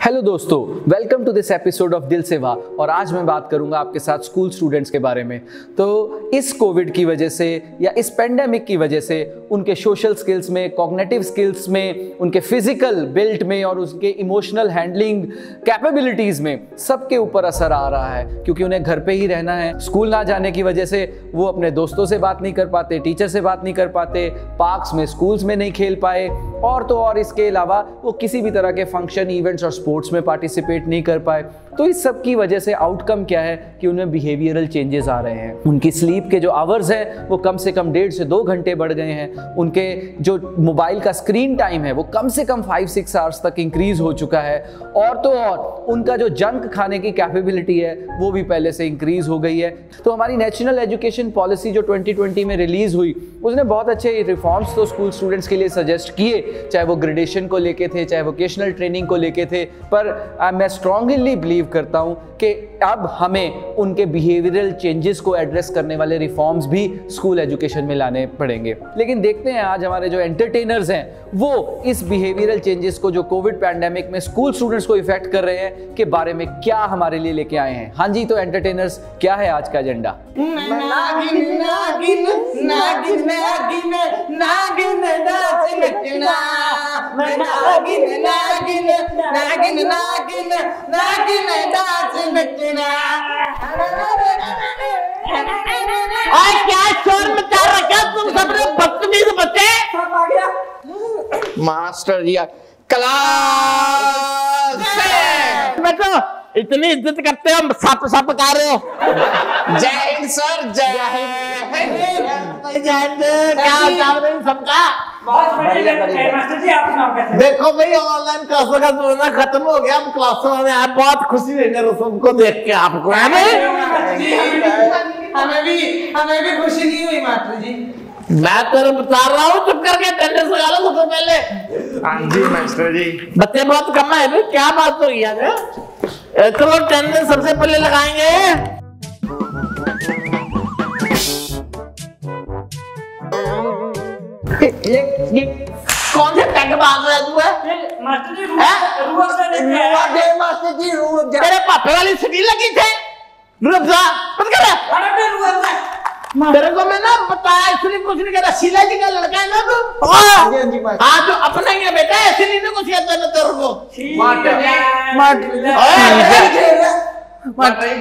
Hello दोस्तों, welcome to this episode of Dil Seva. और आज मैं बात करूंगा आपके साथ स्कूल स्टूडेंट्स के बारे में। तो इस कोविड की वजह से या इस पेंडेमिक की वजह से उनके सोशल स्किल्स में, कॉग्निटिव स्किल्स में, उनके फिजिकल बिल्ट में और उसके इमोशनल हैंडलिंग कैपेबिलिटीज में सबके ऊपर असर आ रहा है, क्योंकि उन्हें घर पे ही रहना है। स्कूल ना जाने की वजह से वो अपने दोस्तों से बात नहीं कर पाते, टीचर से बात नहीं कर पाते, पार्क्स में, स्कूल्स में नहीं खेल पाए, और तो और इसके अलावा वो किसी भी तरह के फंक्शन, इवेंट्स और स्पोर्ट्स में पार्टिसिपेट नहीं कर पाए। तो इस सब की वजह से आउटकम क्या है कि उनमें बिहेवियरल चेंजेस आ रहे हैं। उनकी स्लीप के जो आवर्स हैं वो कम से कम 1.5 से 2 घंटे बढ़ गए हैं। उनके जो मोबाइल का स्क्रीन टाइम है वो कम से कम 5-6 आवर्स तक इंक्रीज हो चुका है। और तो और उनका जो जंक खाने की कैपेबिलिटी है वो भी पहले से इंक्रीज हो गई है। तो हमारी नेशनल एजुकेशन पॉलिसी जो 2020 में रिलीज हुई, उसने बहुत अच्छे रिफॉर्म्स तो स्कूल स्टूडेंट्स के लिए सजेस्ट किए, चाहे वो ग्रेडेशन को लेके थे, चाहे वोकेशनल ट्रेनिंग को लेके थे। पर मैं स्ट्रांगली बिलीव करता हूं कि अब हमें उनके बिहेवियरल चेंजेस को एड्रेस करने वाले रिफॉर्म्स भी स्कूल एजुकेशन में लाने पड़ेंगे। लेकिन देखते हैं आज हमारे जो एंटरटेनर्स हैं वो इस बिहेवियरल चेंजेस को जो कोविड पैंडेमिक में स्कूल स्टूडेंट्स को इफेक्ट कर रहे हैं के बारे में क्या हमारे लिए लेके आए हैं। हाँ जी, तो एंटरटेनर्स, क्या है आज का एजेंडा? क्या शोर मचा रखा तुम सबने, बदतमीज बच्चे। मास्टर जी क्लास बेटो, इतनी इज्जत करते हो, सप सप कर रहे हो। जय हिंद सर, जय हिंद। क्या चाह रहे हैं सबका? मास्टर जी आप सुनाओ कैसे? देखो भाई, ऑनलाइन क्लासों का जमाना खत्म हो गया, अब क्लासों में आप बहुत खुशी हुई मेरे सबको देख के। आपको है ना? हमें भी खुशी नहीं हुई मास्टर जी। मैं तेरे बता रहा हूँ, चुप करके अटेंडेंस लगा लो सबसे पहले। हाँ जी मास्टर जी। बच्चे बहुत कम है, क्या बात हो गई आज? चलो अटेंडेंस सबसे पहले लगाएंगे। ये कौन से टैग बाज रहा है तू? मास्टर जी मास्टर जी तेरे पापे वाली सीढ़ी लगी थे, रुक जा बंद कर। तेरे को मैं ना बताया, इसलिए कुछ नहीं करा। शीला जी का लड़का है ना तू? हाँ, तो अपना ही है बेटा, इसलिए नहीं कुछ कहता ना तेरे को।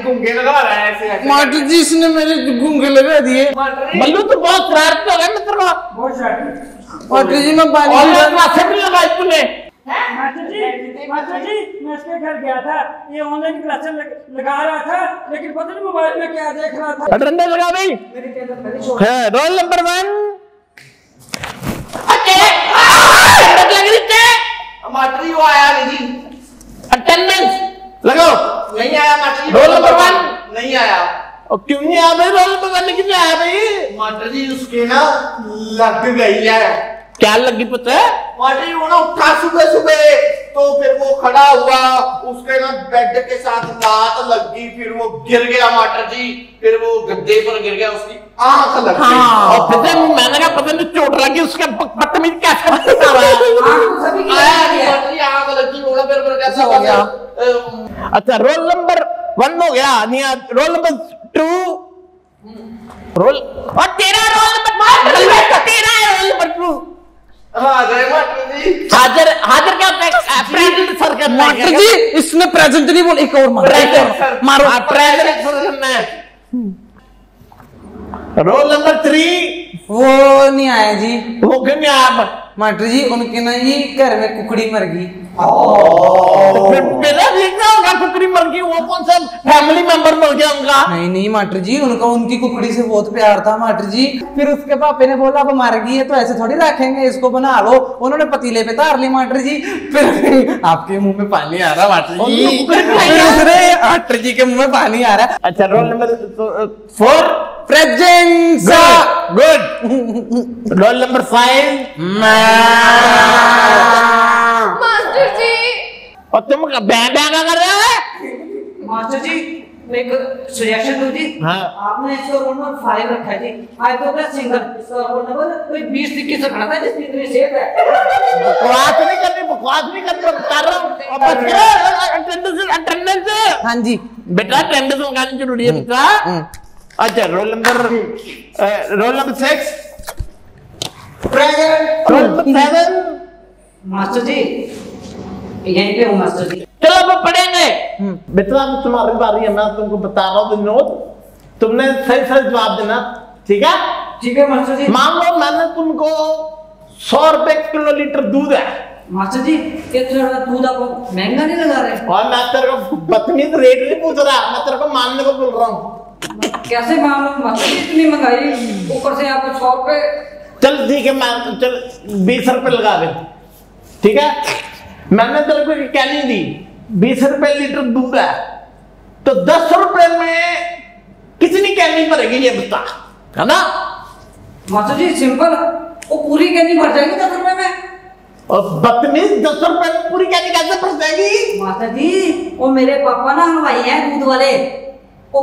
घूंगे लगा रहा है ऐसे। मास्टर जी इसने मेरे घूंगे लगा दिए। बल्लू तो बहुत शरारत हो गया मैं तेरे को। मास्टर जी मैं पानी भी लगाई तूने। मास्टर जी मैं इसके घर गया था, ये ऑनलाइन क्लासेस लगा रहा था, लेकिन पता नहीं मोबाइल में क्या देख रहा था। अटेंडेंस लगा भाई। Roll number 1। अटेंडेंस लग रही थी। मास्टर जी वो आया नहीं जी। अटेंडेंस लगाओ। नहीं आया मास्टर जी। रोल नंबर 1 नहीं आया। और क्यों नहीं आया भाई? रोल नंबर 1 क्यों नहीं आया भाई? मास्टर जी उसके ना लग गई है। क्या लगी पता है? मास्टर जी वो ना उठा सुबह सुबह, तो फिर वो खड़ा हुआ, उसके ना बेड के साथ लात लगी, फिर वो गिर गया मास्टर जी, फिर वो गद्दे पर गिर गया, उसकी आंख लग गई। और फिर मैंने कहा पता नहीं चोट लगी, उसके बदतमीज कैसे बता रहा है? आंख लगी, बोला फिर कैसा हो गया? अच्छा, रोल नंबर 1 हो गया, नहीं रोल नंबर 2। रोल और तेरा रोल नंबर 2। हाजिर मास्टर जी। हाजिर क्या होता है? प्रेजेंट सर करना है। मास्टर जी इसने प्रेजेंट नहीं बोल, एक और मारो। मारो प्रेजेंट सर करना है। रोल नंबर 3 वो नहीं आया जी। वो क्यों नहीं आया? मास्टर जी उनके ना ये घर में कुकड़ी मर गई। मेरा देखना होगा, कुकड़ी मर गई, वो कौन सा फैमिली मेंबर मर गया उनका? नहीं मास्टर जी, उनका उनकी कुकड़ी से बहुत प्यार था मास्टर जी। फिर उसके पापे ने बोला अब मर गई है तो ऐसे थोड़ी रखेंगे, इसको बना लो। उन्होंने पतीले पे तार ली मास्टर जी। फिर आपके मुंह में पानी आ रहा मास्टर जी। मास्टर जी के मुंह में पानी आ रहा है। अच्छा, roll number 4 present. Good. Roll number 5 master जी। और तुम क्या कर रहे हो? मास्टर जी मैं एक सजेशन दूं जी। हाँ। आपने इसका रोल नंबर 5 रखा है जी। आज तो मैं सिंगल, इसका रोल नंबर कोई 20-21 से खड़ा था, जिसकी इतनी सेहत है। बकवास नहीं करनी, बकवास नहीं करते, बता रहा हूँ। अटेंडेंस हाँ जी बेटा, अटेंडेंस लगानी जरूरी है बेटा। अच्छा, roll number 6, roll number 7। Master जी यहीं पे हूँ मास्टर जी। चलो अब पढ़ेंगे बेटा, अब तुम्हारी बारी है, मैं तुमको बता रहा हूँ विनोद, तुमने सही सही जवाब देना, ठीक है? ठीक है मास्टर जी। मान लो मैंने तुमको 100 रुपए किलो लीटर दूध है, मास्टर जी ये थोड़ा दूध आप महंगा नहीं लगा रहे? और मैं तेरे को बदतमीज रेट नहीं पूछ रहा, मैं तेरे को मानने को बोल रहा हूँ। कैसे मान लो मास्टर जी, इतनी महंगाई, ऊपर से आपको 100 रुपए। चल ठीक है, मैं चल 20 रुपए लगा दे, ठीक है? मैंने तेरे को क्या नहीं दी, 20 रुपए लीटर दूध है, तो 10 रुपए में कितनी कैनी भरेगी ये बता, है ना? मास्टर जी सिंपल, वो पूरी कैनी भर जाएगी 10 रुपए में। और बदतमीज, 10 रुपए में पूरी कैनी कैसे भर जाएगी? मास्टर जी वो मेरे पापा ना हलवाई हैं दूध वाले, वो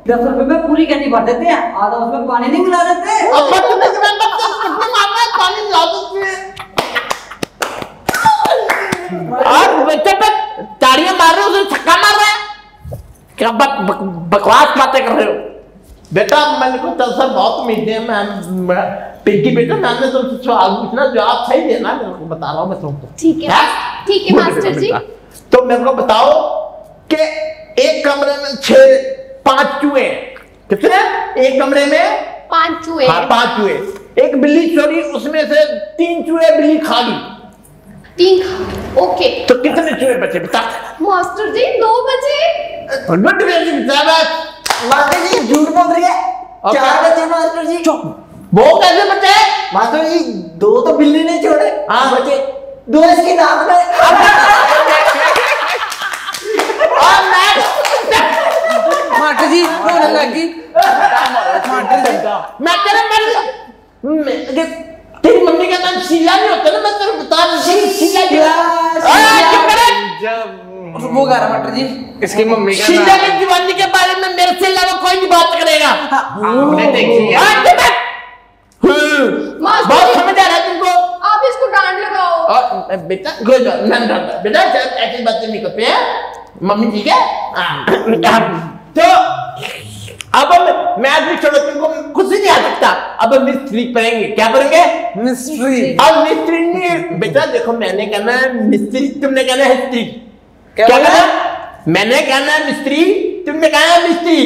10 रुपए में पूरी कैनी भर देते हैं, आधा उसमें पानी नहीं मिला देते। अब बदतमीज में मारना है, पानी मिला देते हैं। और बच्चे पे ताड़ियां मार रहे हो, उसे छक्का मार रहे हैं, क्या बकवास बातें कर रहे हो? बेटा मैंने को तलसर बहुत उम्मीद है, मैं पिंकी बेटा, मैंने तुमसे सवाल पूछना, जवाब सही देना, मेरे को बता रहा हूँ मैं तुमको। ठीक है मास्टर जी। तो मेरे को बताओ कि एक कमरे में 5 चूहे, कितने? एक कमरे में 5 चूहे। हाँ 5 चूहे, एक बिल्ली चोरी, उसमें से 3 चूहे बिल्ली खा गई, 3। ओके तो कितने चूहे बचे बता? मास्टर जी 2 बचे। मास्टर जी झूठ बोल रही है, 4 बचे मास्टर जी। वो कैसे बचे? मास्टर जी 2 तो बिल्ली ने छोड़े, हाँ बचे 2 इसकी नाक में। मास्टर जी रोने लगी। मास्टर जी मैं तेरे तेरी मम्मी का नाम शीला नहीं होता ना, मैं तेरे बता रहा हूँ शीला जी। वो गा रहा मास्टर जी, इसकी मम्मी का शीला की दीवानी के बारे में मेरे से अलावा कोई नहीं बात करेगा। आपने देखी है? बहुत समझ आ रहा है तुमको? आप इसको डांट लगाओ। बेटा बेटा ऐसी बातें नहीं करते हैं, मम्मी ठीक है? तो अब मैथ भी छोड़ो, तुमको कुछ नहीं आ सकता। अब हम मिस्ट्री पढ़ेंगे, क्या पढ़ेंगे? मिस्ट्री। अब मिस्ट्री नहीं बेटा, देखो मैंने कहना है मिस्ट्री, तुमने कहना है हिस्ट्री। क्या कहना? मैंने कहना है मिस्ट्री, तुमने कहना है मिस्ट्री।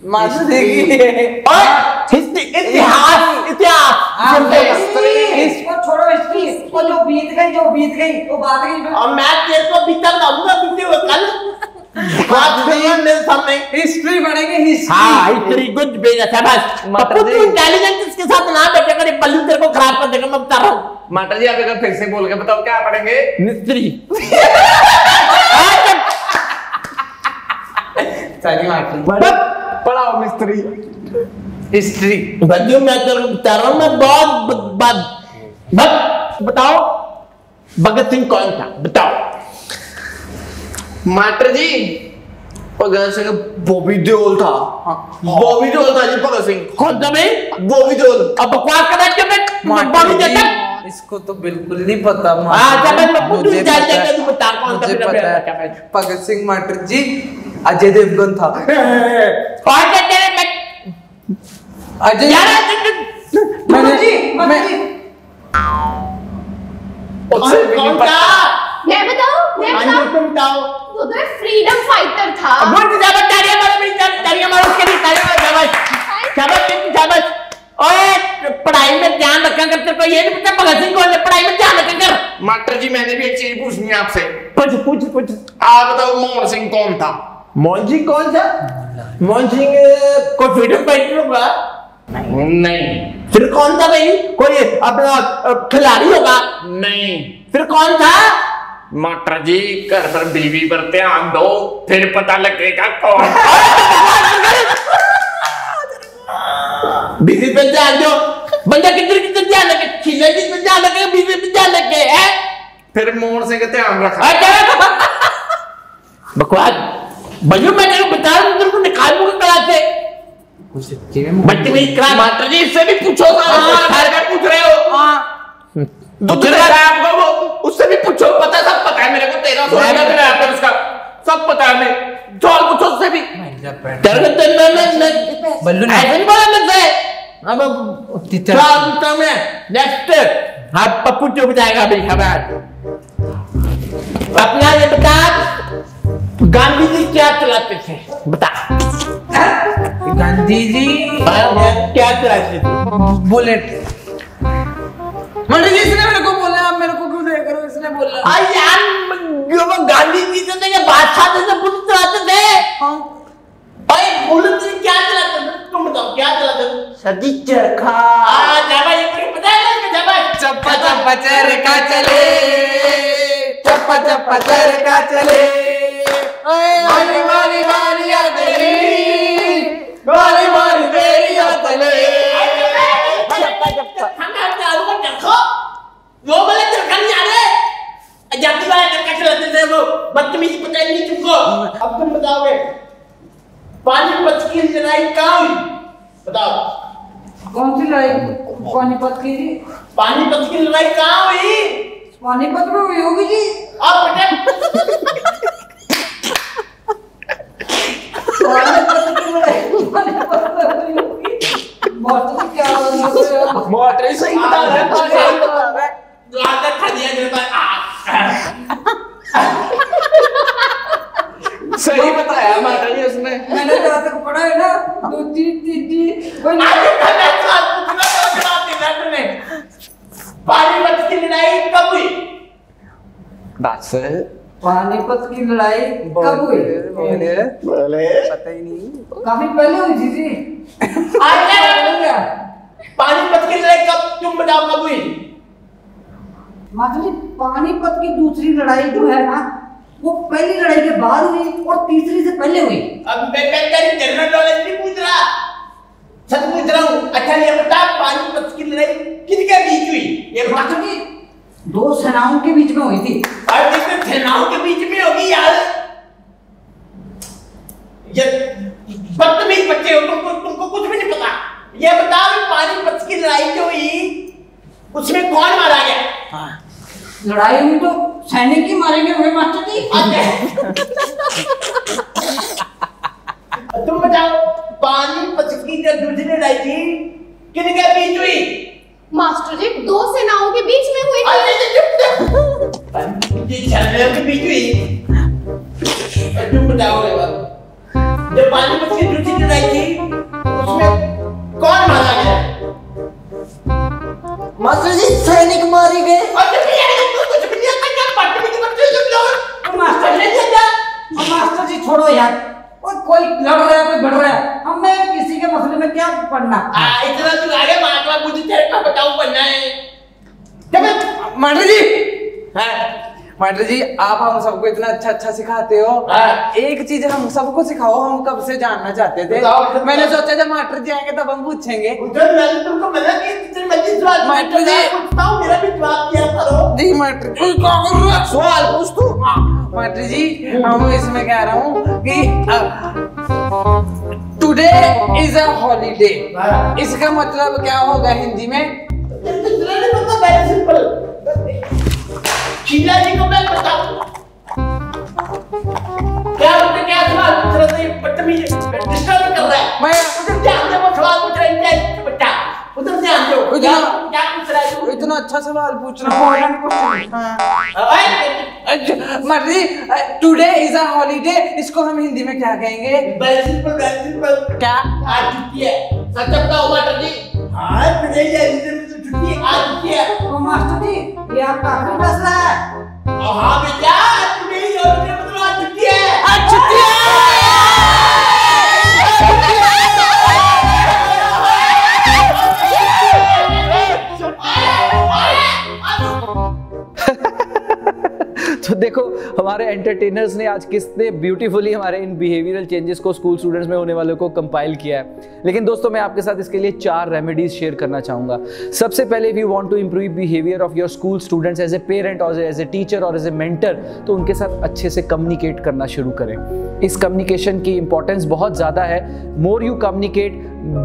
मास्टर जी और हिस्ट्री इतिहास, इतिहास। इसको छोड़ो, हिस्ट्री वो जो बीत गई वो बात गई। और मैं तेरे को बीता लाऊंगा, बीते हुए कल बात करूंगा मेरे सामने। हिस्ट्री पढ़ेंगे, हिस्ट्री। हाँ हिस्ट्री, गुड बेटा, शाबाश। पप्पू तू इंटेलिजेंट इसके साथ ना बैठा कर, पल्लू तेरे को खराब कर देगा, मैं बता रहा हूँ। मास्टर जी आप एक बार फिर से बोल के बताओ क्या पढ़ेंगे? मिस्त्री। सही मास्टर जी। पढ़ाओ मिस्त्री। हिस्ट्री बच्चों, मैं तेरे को बता रहा हूँ, मैं बहुत बताओ भगत सिंह कौन था, बताओ। मास्टर जी भगत सिंह बॉबी देओल था। बॉबी देओल था जी भगत सिंह। कौन था भाई? बॉबी देओल। अब बकवास कर रहा है मास्टर जी इसको तो बिल्कुल नहीं पता। मुझे बता कौन था? मुझे पता है, भगत सिंह मास्टर जी अजय देवगन था। अजय कौन था? मैं बताऊं? तुम बताओ। वो तो फ्रीडम फाइटर था। पढ़ाई में ध्यान रखा कर, तेरे को ये नहीं पता भगत सिंह कौन है? पढ़ाई में ध्यान रखा कर। मास्टर जी मैंने भी एक चीज पूछनी है आपसे। पूछ। आप बताओ मोहन सिंह कौन था? मोहन सिंह कौन था? मोहन सिंह कोई फ्रीडम फाइटर होगा? नहीं। फिर कौन था भाई? कोई अपना खिलाड़ी होगा? नहीं। फिर कौन था? मास्टर जी घर पर बीवी पर ध्यान दो, फिर पता लगेगा कौन। बीवी पे ध्यान दो, बंदा किधर ध्यान लगे? खिले जी पे ध्यान लगे, बीवी पे ध्यान लगे है? फिर मोहन सिंह का ध्यान रखा। बकवास भैया, मैं तेरे को बता रहा हूँ, तेरे को निकाल दूंगा क्लास से। बच्चे मेरी क्लास। मास्टर जी इससे भी पूछो, पूछ रहे हो। दूसरे आपको वो उससे भी पूछो। तेरा सोचना तेरा है उसका सब पता है हमें। चल पूछो उससे भी। तेरे को मैं बल्लू ने ऐसे नहीं बोला मुझसे। अब चल मैं नेक्स्ट हाँ पप्पू चुप जाएगा अभी हमारे। अपना ये बता गांधी जी क्या चलाते थे बता। गांधी जी क्या चलाते थे? बुलेट। मंडी जी इसने मेरे को बोला, आप मेरे को क्यों देख रहे हो? इसने बोला यार वो गांधी जी तो थे बादशाह थे पुलिस चलाते थे। भाई पुलिस क्या चलाते थे तुम बताओ क्या चलाते थे? सदी चरखा। जाबा ये पता है ना जाबा चप्पा चप्पा चरखा चले, चप्पा चप्पा चरखा चले, मारी मारी मारी आ तेरी, मारी मारी तेरी आ चले। वो बोले चरखा नहीं आ रहे जाति वाला चरखा चलाते थे वो बदतमीजी पता नहीं तुमको। अब तुम बताओगे पानीपत की लड़ाई कहाँ हुई बताओ? कौन सी लड़ाई? पानीपत की जी। पानीपत की लड़ाई कहाँ हुई? पानीपत में हुई होगी जी। अब बेटा पानीपत की लड़ाई पानीपत में हुई होगी। मोटर क्या हो रहा है? मोटर सही बता रहा है। आदत खा दिया मेरे पास। सही बताया माता जी उसने। मैंने जहाँ तक पढ़ा है ना 2 3 3 कोई पानीपत की लड़ाई कब हुई? बस पानीपत की लड़ाई कब हुई? पता ही नहीं। काफी पहले हुई थी जी। पानीपत की लड़ाई कब तुम बताओ कब हुई? माता जी पानीपत की दूसरी लड़ाई जो है ना वो पहली लड़ाई के बाद हुई और तीसरी से पहले हुई। अब मैं तेरी जनरल नॉलेज नहीं पूछ रहा सच पूछ रहा हूँ। अच्छा ये बता पानीपत की लड़ाई किनके बीच हुई? ये माता जी 2 सेनाओं के बीच में हुई थी। और जिसमें सेनाओं के बीच में होगी यार ये बदतमीज बच्चे हो तुमको कुछ भी नहीं पता। ये बताओ पानीपत की लड़ाई जो हुई उसमें कौन मारा गया? लड़ाई हुई तो सैनिक ही मारेंगे हुए मास्टर जी। तुम बताओ पानीपत की जो दूसरी लड़ाई थी किनके बीच हुई? मास्टर जी 2 सेनाओं के बीच में हुई थी। सेनाओं के बीच हुई। तुम बताओ जब पानीपत की दूसरी लड़ाई थी उसमें कौन मारा गया? मास्टर जी सैनिक मारे गए। मास्टर जी छोड़ो यार कोई लड़ रहा है कोई बढ़ रहा है हमें किसी के मसले में क्या पढ़ना। इतना तू आगे मारवा मुझे तेरे को बताऊं बनना है जब मास्टर जी। मास्टर जी आप हम सबको इतना अच्छा अच्छा सिखाते हो। एक चीज हम सबको सिखाओ, हम कब से जानना चाहते थे। मैंने सोचा जब मास्टर जी आएंगे तब हम पूछेंगे। उधर मैंने तुमको मना की जितने मर्जी सवाल मास्टर जी पूछता हूं मेरा भी जवाब दिया करो। जी मास्टर जी क्या कर रहा है? सवाल पूछ तू। मास्टर जी हम इसमें कह रहा हूँ कि टुडे इज अ हॉलीडे, इसका मतलब क्या होगा हिंदी में? शीला जी को मैं बताऊं क्या होता क्या सवाल पूछ रहा था? ये बदतमीज डिस्टर्ब कर रहा है। मैं उधर ध्यान दे वो सवाल पूछ रहा है बच्चा उधर ध्यान दो। क्या पूछ रहा है तू? इतना अच्छा सवाल पूछ रहा हूँ। Master ji today is a holiday इसको हम हिंदी में क्या कहेंगे? वेरी सिंपल क्या? आज छुट्टी है। सच बताओ मास्टर जी। हाँ टुडे इज छुट्टी है आज छुट्टी है। तो मास्टर जी ये आपका आखिरी फैसला है। हाँ बेटा टुडे इज मतलब आज छुट्टी है। आज छुट्टी है। तो देखो हमारे एंटरटेनर्स ने आज कितने ब्यूटीफुली हमारे इन बिहेवियरल चेंजेस को स्कूल स्टूडेंट्स में होने वालों को कंपाइल किया है। लेकिन दोस्तों मैं आपके साथ इसके लिए 4 रेमेडीज शेयर करना चाहूँगा। सबसे पहले if you want to improve behaviour of your school students as a parent और एज ए टीचर और एज ए मेंटर, तो उनके साथ अच्छे से कम्युनिकेट करना शुरू करें। इस कम्युनिकेशन की इंपॉर्टेंस बहुत ज़्यादा है। More you communicate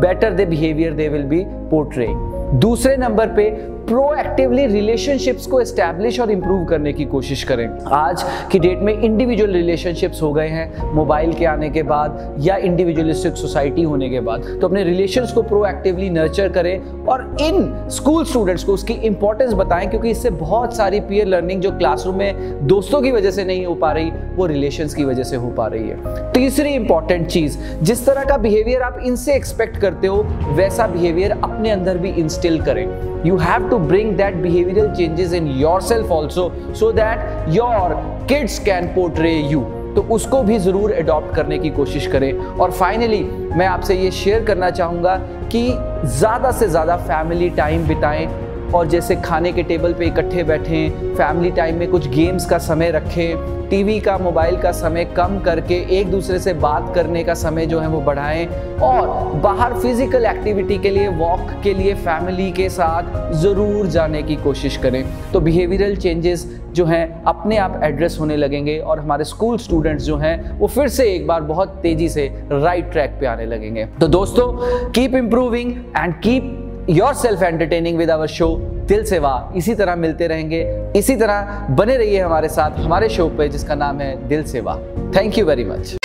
better the behaviour they will be portraying. दूसरे नंबर पे प्रोएक्टिवली रिलेशनशिप्स को एस्टैब्लिश और इंप्रूव करने की कोशिश करें। आज की डेट में इंडिविजुअल रिलेशनशिप्स हो गए हैं मोबाइल के आने के बाद या इंडिविजुअलिस्टिक सोसाइटी होने के बाद, तो अपने रिलेशंस को प्रोएक्टिवली नर्चर करें और इन स्कूल स्टूडेंट्स को उसकी इंपॉर्टेंस बताएं, क्योंकि इससे बहुत सारी पीयर लर्निंग जो क्लासरूम में दोस्तों की वजह से नहीं हो पा रही वो रिलेशंस की वजह से हो पा रही है। तीसरी इंपॉर्टेंट चीज, जिस तरह का बिहेवियर आप इनसे एक्सपेक्ट करते हो वैसा बिहेवियर अपने अंदर भी इंस्टिल करें। You have to bring that behavioral changes in yourself also so that your kids can portray you. तो उसको भी जरूर अडॉप्ट करने की कोशिश करें। और फाइनली मैं आपसे ये शेयर करना चाहूँगा कि ज़्यादा से ज़्यादा फैमिली टाइम बिताएं और जैसे खाने के टेबल पे इकट्ठे बैठें, फैमिली टाइम में कुछ गेम्स का समय रखें, टीवी का मोबाइल का समय कम करके एक दूसरे से बात करने का समय जो है वो बढ़ाएं और बाहर फिजिकल एक्टिविटी के लिए, वॉक के लिए फैमिली के साथ ज़रूर जाने की कोशिश करें। तो बिहेवियरल चेंजेस जो हैं अपने आप एड्रेस होने लगेंगे और हमारे स्कूल स्टूडेंट्स जो हैं वो फिर से एक बार बहुत तेज़ी से राइट ट्रैक पे आने लगेंगे। तो दोस्तों, keep improving and keep yourself entertaining with our show Dil Seva. इसी तरह मिलते रहेंगे, इसी तरह बने रहिए हमारे साथ हमारे शो पे जिसका नाम है दिल सेवा। Thank you very much.